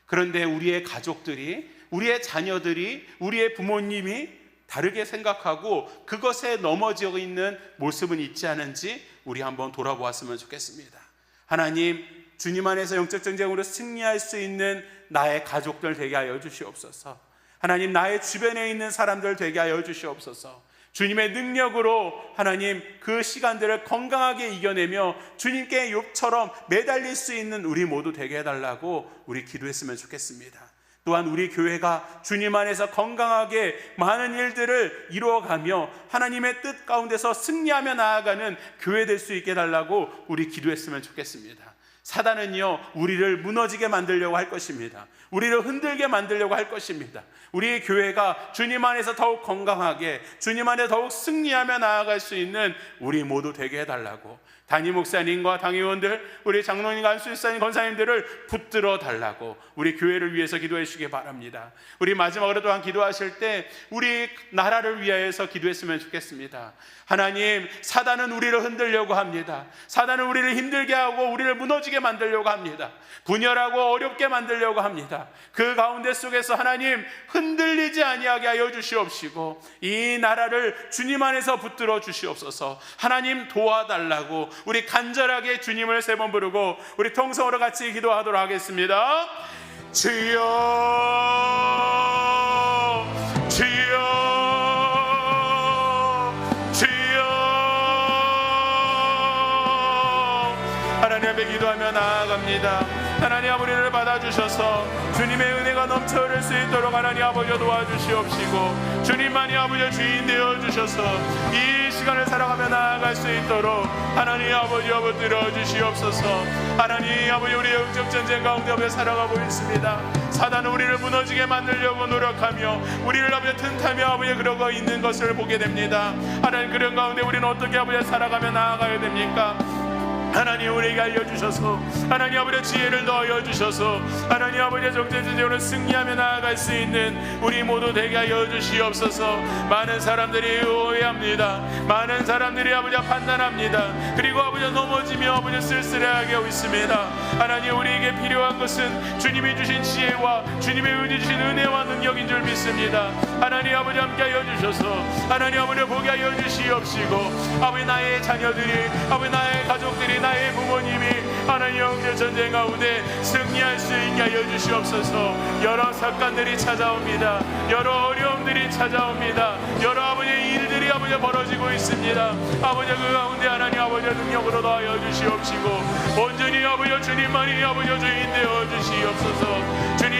A: 그런데 우리의 가족들이, 우리의 자녀들이, 우리의 부모님이 다르게 생각하고 그것에 넘어져 있는 모습은 있지 않은지 우리 한번 돌아보았으면 좋겠습니다. 하나님, 주님 안에서 영적 전쟁으로 승리할 수 있는 나의 가족들 되게 하여 주시옵소서. 하나님, 나의 주변에 있는 사람들 되게 하여 주시옵소서. 주님의 능력으로 하나님 그 시간들을 건강하게 이겨내며 주님께 욥처럼 매달릴 수 있는 우리 모두 되게 해달라고 우리 기도했으면 좋겠습니다. 또한 우리 교회가 주님 안에서 건강하게 많은 일들을 이루어가며 하나님의 뜻 가운데서 승리하며 나아가는 교회 될 수 있게 달라고 우리 기도했으면 좋겠습니다. 사단은요, 우리를 무너지게 만들려고 할 것입니다. 우리를 흔들게 만들려고 할 것입니다. 우리 교회가 주님 안에서 더욱 건강하게, 주님 안에 더욱 승리하며 나아갈 수 있는 우리 모두 되게 해달라고, 담임 목사님과 당의원들, 우리 장로님과 안수일사님, 권사님들을 붙들어 달라고 우리 교회를 위해서 기도해 주시기 바랍니다. 우리 마지막으로 또한 기도하실 때 우리 나라를 위하여서 기도했으면 좋겠습니다. 하나님, 사단은 우리를 흔들려고 합니다. 사단은 우리를 힘들게 하고 우리를 무너지게 만들려고 합니다. 분열하고 어렵게 만들려고 합니다. 그 가운데 속에서 하나님, 흔들리지 아니하게 하여 주시옵시고 이 나라를 주님 안에서 붙들어 주시옵소서. 하나님, 도와달라고 우리 간절하게 주님을 세 번 부르고 우리 통성으로 같이 기도하도록 하겠습니다. 주여, 주여, 주여. 하나님 앞에 기도하며 나아갑니다. 하나님 아버지를 받아주셔서 주님의 은혜가 넘쳐 흐를 수 있도록 하나님 아버지 도와주시옵시고 주님만이 아버지 주인 되어주셔서 이 시간을 살아가며 나아갈 수 있도록 하나님 아버지 붙들어 주시옵소서. 하나님 아버지, 우리 영적 전쟁 가운데 아버지 살아가고 있습니다. 사단은 우리를 무너지게 만들려고 노력하며 우리를 아버지 틈타며 아버지 그러고 있는 것을 보게 됩니다. 하나님, 그런 가운데 우리는 어떻게 아버지 살아가며 나아가야 됩니까? 하나님, 우리에게 알려주셔서 하나님 아버지 지혜를 더하여 주셔서 하나님 아버지 정체적으로 승리하며 나아갈 수 있는 우리 모두 되게 하여 주시옵소서. 많은 사람들이 오해합니다. 많은 사람들이 아버지 판단합니다. 그리고 아버지 넘어지며 아버지 쓸쓸해하게 하고 있습니다. 하나님, 우리에게 필요한 것은 주님이 주신 지혜와 주님의 은혜 주신 은혜와 능력인 줄 믿습니다. 하나님 아버지 함께하여 주셔서 하나님 아버지 보게 하여 주시옵시고 아버지 나의 자녀들이 아버지 나의 가족들이 나의 부모님이 하나님 영적 전쟁 가운데 승리할 수 있게 하여 주시옵소서. 여러 사건들이 찾아옵니다. 여러 어려움들이 찾아옵니다. 여러 아버지 일들이 아버지 벌어지고 있습니다. 아버지 그 가운데 하나님 아버지 능력으로 더하여 주시옵시고 온전히 아버지 주님만이 아버지 주인 되어 주시옵소서. 주님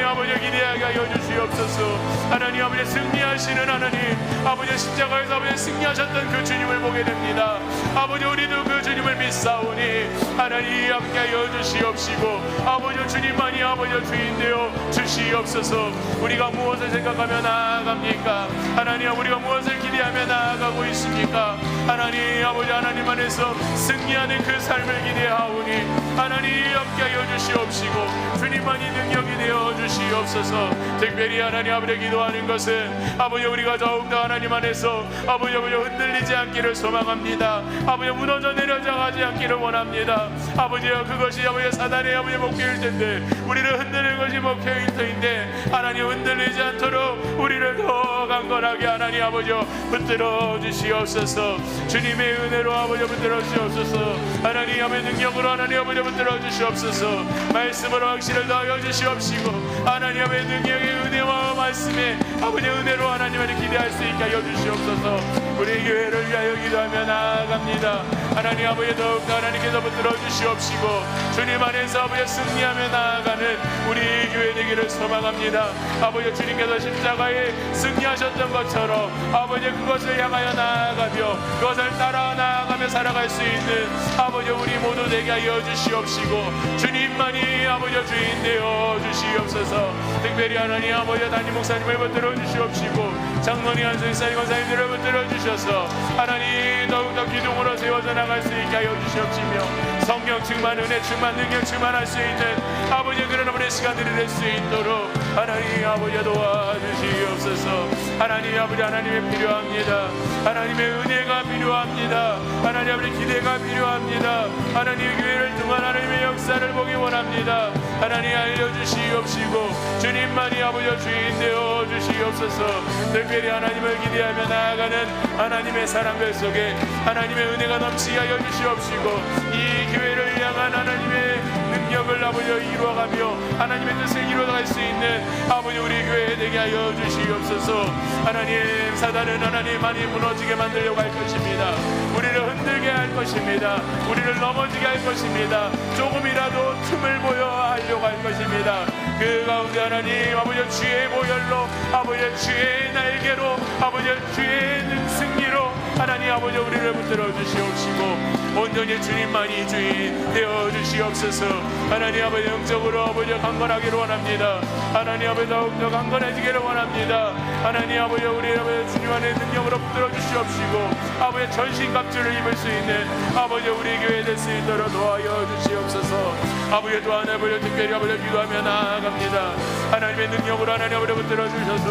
A: 아버지 기대하게 하여 주시옵소서. 하나님 아버지 승리하시는 하나님 아버지 십자가에서 아버지 승리하셨던 그 주님을 보게 됩니다. 아버지, 우리도 그 주님을 믿사오니 하나님 함께 하여 주시옵시고 아버지 주님만이 아버지 주인 되어 주시옵소서. 우리가 무엇을 생각하며 나아갑니까? 하나님, 우리가 무엇을 기대하며 나아가고 있습니까? 하나님 아버지, 하나님 안에서 승리하는 그 삶을 기대하오니 하나님 함께 하여 주시옵시고 주님만이 능력이 되어 주시옵소서. 특별히 하나님 아버지 기도하는 것은 아버지 우리가 더욱더 하나님 안에서 아버지 흔들리지 않기를 소망합니다. 아버지 무너져 내려가지 않기를 원합니다. 아버지, 그것이 아버지 사단의 아버지 목표일 텐데 우리를 흔드는 것이 목표일 터인데 하나님 흔들리지 않도록 우리를 더 강건하게 하나님 아버지 붙들어 주시옵소서. 주님의 은혜로 아버지 붙들어 주시옵소서. 하나님 아버지 능력으로 하나님 아버지 붙들어 주시옵소서. 말씀으로 확신을 더하여 주시옵시고 하나님 아버지 능력의 은혜와 말씀에 아버지 은혜로 하나님을 기대할 수 있게 하여 주시옵소서. 우리 교회를 위하여 기도하며 나아갑니다. 하나님 아버지 더욱더 하나님께서 붙들어 주시옵시고 주님 안에서 아버지 승리하며 나아가는 우리 교회 되기를 소망합니다. 아버지, 주님께서 십자가에 승리하셨던 것처럼 아버지 그것을 향하여 나아가며 그것을 따라 나아가며 살아갈 수 있는 아버지 우리 모두 되게 하여 주시옵시고 주님만이 아버지 주인 되어 주시옵소서. 특별히 하나님 아버지 담임 목사님을 붙들어 주시옵시고 장로님, 안수일사님, 권사님들을 붙들어 주셔서 하나님 더욱더 기둥으로 세워져 나갈 수 있게 하여 주시옵시며 성령 충만, 은혜 충만, 능력 충만할 수 있는 아버지 그런 아버지 시간들이 될 수 있도록 하나님 아버지 도와주시옵소서. 하나님 아버지, 하나님이 필요합니다. 하나님의 은혜가 필요합니다. 하나님 아버지 기대가 필요합니다. 하나님 교회를 통한 하나님의 역사를 보기 원합니다. 하나님 알려주시옵시고 주님만이 아버지 주인 되어 주시옵소서. 특별히 하나님을 기대하며 나아가는 하나님의 사람들 속에 하나님의 은혜가 넘치게 하여 주시옵시고 이 교회를 향한 하나님의 능력을 아버지 이루어가며 하나님의 뜻을 이루어갈 수 있는 아버지 우리 교회 되게 하여 주시옵소서. 하나님, 사단은 하나님 많이 무너지게 만들려고 할 것입니다. 우리를 흔들게 할 것입니다. 우리를 넘어지게 할 것입니다. 조금이라도 틈을 보여 하려고 할 것입니다. 그 가운데 하나님 아버지 주의 보혈로 아버지 주의 날개로 아버지 주의 승리로 하나님 아버지 우리를 붙들어 주시옵시고 온전히 주님만이 주인 되어 주시옵소서. 하나님 아버지 영적으로 아버지 강건하기를 원합니다. 하나님 아버지 더욱더 강건해지기를 원합니다. 하나님 아버지 우리 아버지 주님 안에 능력으로 붙들어 주시옵시고 아버지 전신갑주를 입을 수 있는 아버지 우리 교회 될 수 있도록 도와여 주시옵소서. 아버지 또한 아버지 특별히 아버지 기도하며 나아갑니다. 하나님의 능력으로 하나님 아버지 붙들어 주셔서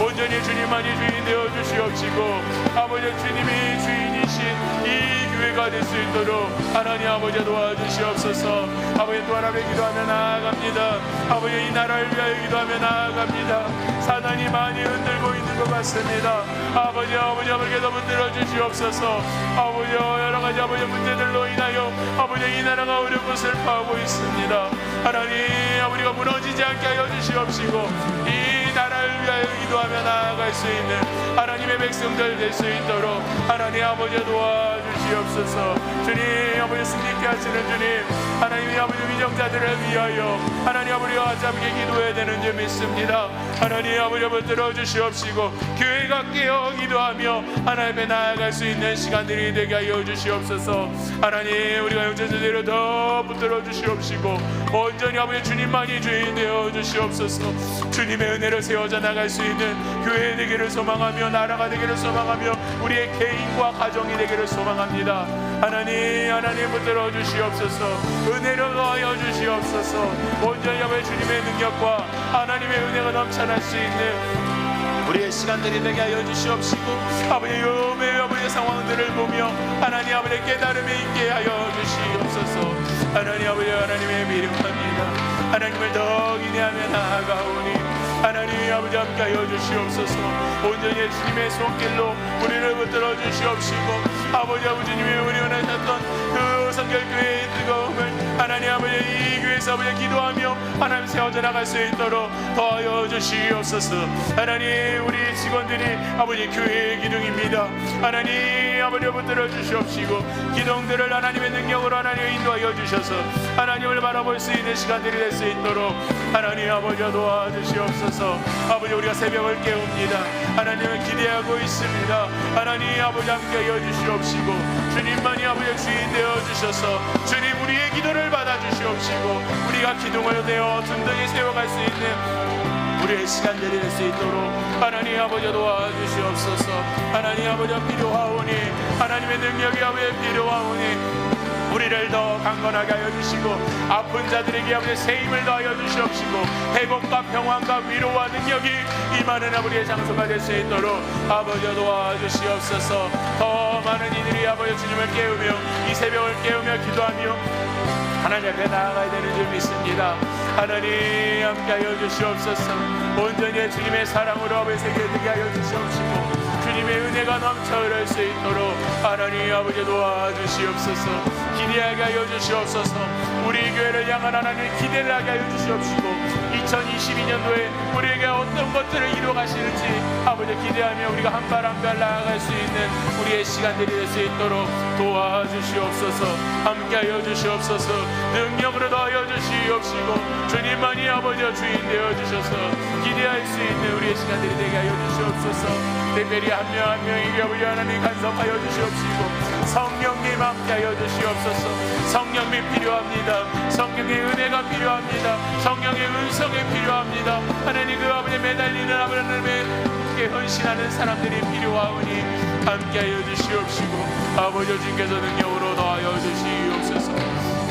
A: 온전히 주님만이 주인 되어 주시옵시고 아버지 주님이 주인이신 이 교회가 될 수 있도록 하나님 아버지 도와주시옵소서. 아버지 또 하나님 기도하며 나아갑니다. 아버지 이 나라를 위하여 기도하며 나아갑니다. 사단이 많이 흔들고 있는 것 같습니다. 아버지 아버지께서 붙들어 주시옵소서. 아버지 여러 가지 아버지 문제들로 인하여 아버지 이 나라가 어렵고 슬퍼하고 있습니다. 하나님 아버지가 무너지지 않게 하여 주시옵시고 이 나라를 위하여 기도하며 나아갈 수 있는 하나님의 백성들 될 수 있도록 하나님 아버지 도와주시옵소서. 주님 아버지 승리케 하시는 주님 하나님의 아버지 위정자들을 위하여 하나님 아버지와 함께 기도해야 되는 줄 믿습니다. 하나님 아버지 붙들어 주시옵시고 교회가 깨어 기도하며 하나님 앞에 나아갈 수 있는 시간들이 되게 하여 주시옵소서. 하나님 우리가 영적으로 더 붙들어 주시옵시고 온전히 아버지 주님만이 주인 되어 주시옵소서. 주님의 은혜를 세워져 나갈 수 있는 교회 되기를 소망하며 나라가 되기를 소망하며 우리의 개인과 가정이 되기를 소망합니다. 하나님 붙들어 주시옵소서. 은혜를 더하여 주시옵소서. 온전히 아버지 주님의 능력과 하나님의 은혜가 넘쳐날 수 있는 우리의 시간들이 되게 하여 주시옵시고 아버지 요매의 아버지의 상황들을 보며 하나님 아버지의 깨달음이 있게 하여 주시옵소서. 하나님 아버지 하나님의 미련합니다. 하나님을 더 기대하며 나아가오니 하나님 아버지 함께 하여 주시옵소서. 온전히 주님의 손길로 우리를 붙들어 주시옵시고 아버지 주님이 우리 원하셨던 그 성결교회의 뜨거움을 하나님 아버지 이 교회에서 아버지 기도하며 하나님 세워져 나갈 수 있도록 도와여 주시옵소서. 하나님 우리 직원들이 아버지 교회의 기둥입니다. 하나님 아버지 붙들어 주시옵시고 기둥들을 하나님의 능력으로 하나님 인도하여 주셔서 하나님을 바라볼 수 있는 시간들이 될 수 있도록 하나님 아버지 도와주시옵소서. 아버지 우리가 새벽을 깨웁니다. 하나님을 기대하고 있습니다. 하나님 아버지 함께하여 주시옵시고 주님만이 아버지 주인 되어 주셔서 주님 우리의 기도를 받아 주시옵시고 우리가 기둥을 되어 든든히 세워갈 수 있는 우리의 시간들이 될 수 있도록 하나님 아버지 도와주시옵소서. 하나님 아버지 필요하오니 하나님의 능력이 아버지 필요하오니 우리를 더 강건하게 하여 주시고 아픈 자들에게 아버지 새 힘을 더하여 주시옵시고 회복과 평안과 위로와 능력이 임하는 아버지의 장소가 될 수 있도록 아버지 도와주시옵소서. 더 많은 이들이 아버지 주님을 깨우며 이 새벽을 깨우며 기도하며 하나님 앞에 나아가야 되는 줄 믿습니다. 하나님 함께하여 주시옵소서. 온전히 주님의 사랑으로 아버지 세계되게 하여 주시옵시고 주님의 은혜가 넘쳐 흐를 수 있도록 하나님 아버지 도와주시옵소서. 기대하게 하여 주시옵소서. 우리 교회를 향한 하나님 기대를 하게 하여 주시옵시고 2022년도에 우리에게 어떤 것들을 이루어 가시는지 아버지 기대하며 우리가 한 발 한 발 나아갈 수 있는 우리의 시간들이 될 수 있도록 도와주시옵소서. 함께하여 주시옵소서. 능력으로 더하여 주시옵시고 주님만이 아버지 주인 되어 주셔서 기대할 수 있는 우리의 시간들이 되게 하여 주시옵소서. 특별히 한 명 한 명에게 아버지 하나님 간섭하여 주시옵시고 성령님 함께하여 주시옵소서. 성령님 필요합니다. 성령의 은혜가 필요합니다. 성령의 은성이 필요합니다. 하나님 그 아버지 매달리는 아버지 하나님께 헌신하는 사람들이 필요하오니 함께하여 주시옵시고 아버지 주님께서 능력으로 더하여 주시옵소서.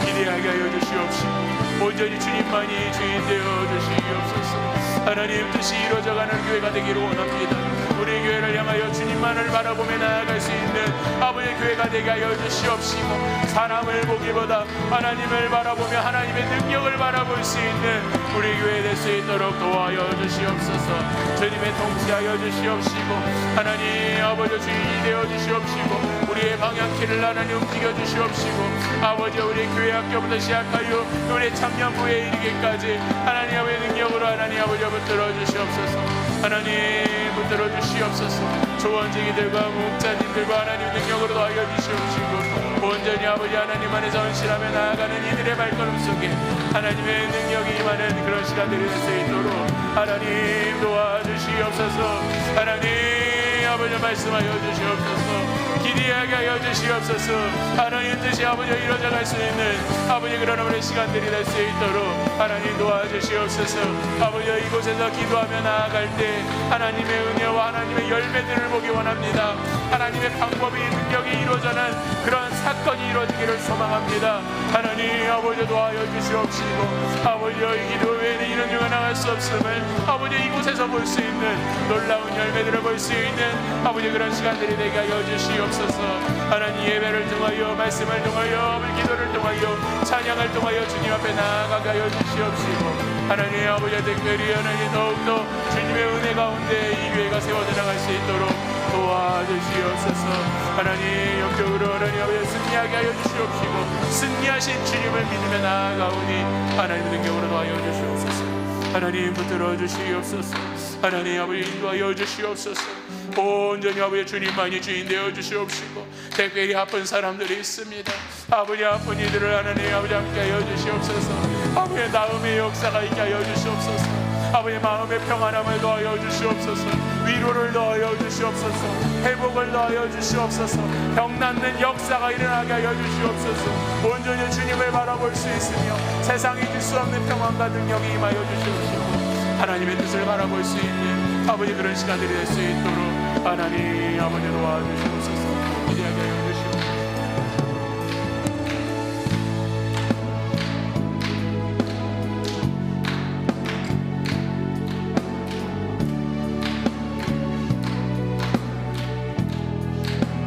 A: 기대하게 하여 주시옵시고 온전히 주님만이 주인 되어 주시옵소서. 하나님 뜻이 이루어져가는 교회가 되기를 원합니다. 우리 교회를 향하여 주님만을 바라보며 나아갈 수 있는 아버지의 교회가 되게 하여 주시옵시고 사람을 보기보다 하나님을 바라보며 하나님의 능력을 바라볼 수 있는 우리 교회 될 수 있도록 도와여 주시옵소서. 주님의 통치하여 주시옵시고 하나님 아버지 주인이 되어 주시옵시고 우리의 방향키를 하나님 움직여 주시옵시고 아버지 우리 교회 학교부터 시작하여 우리 참여부에 이르기까지 하나님 아버지의 능력으로 하나님 아버지 붙들어 주시옵소서. 하나님 붙들어 주시옵소서. 조원쟁이들과 목자님들과 하나님 능력으로 도와여 주시옵시고 온전히 아버지 하나님 안에서 헌신하며 나아가는 이들의 발걸음 속에 하나님의 능력이 임하는
C: 기도하는 그런 시간들이 될 수 있도록 하나님 도와주시옵소서. 하나님 아버지 말씀하여 주시옵소서. 기대하게 하여 주시옵소서. 하나님 뜻이 아버지 이루어져갈 수 있는 아버지 그런 우리 시간들이 될 수 있도록 하나님 도와주시옵소서. 아버지 이곳에서 기도하며 나아갈 때 하나님의 은혜와 하나님의 열매들을 보기 원합니다. 하나님의 방법이 능력이 이루어져는 그런 사건이 이루어지기를 소망합니다. 하나님 아버지 도와여 주시옵시고 아버지 이 기도 외에는 이런 중에 나갈 수 없음을 아버지 이곳에서 볼 수 있는 놀라운 열매들을 볼 수 있는 아버지 그런 시간들이 되게 하여 주시옵소서. 하나님 예배를 통하여 말씀을 통하여 기도를 통하여 찬양을 통하여 주님 앞에 나아가게 하여 주시옵시고 하나님 아버지 특별히 하나님 더욱더 주님의 은혜 가운데 이 교회가 세워져 나갈 수 있도록 도와주시옵소서. 하나님 영적으로 하나님 아버지 승리하게 하여 주시옵시고 승리하신 주님을 믿으며 나아가오니 하나님 능력으로 도와여 주시옵소서. 하나님 붙들어 주시옵소서. 하나님 아버지 인도하여 주시옵소서. 온전히 아버지 주님만이 주인 되어 주시옵시고 특별히 아픈 사람들이 있습니다. 아버지 아픈 이들을 하나님 아버지 함께 하여 주시옵소서. 아버지 나음의 역사가 있게 하여 주시옵소서. 아버지 마음의 평안함을 더하여 주시옵소서. 위로를 더하여 주시옵소서. 회복을 더하여 주시옵소서. 병 낫는 역사가 일어나게 하여 주시옵소서. 온전히 주님을 바라볼 수 있으며 세상이 줄 수 없는 평안과 능력이 임하여 주시옵시고 하나님의 뜻을 바라볼 수 있는 아버지 그런 시간들이 될 수 있도록 하나님 아버지 도와주시옵소서. 기대하게 하여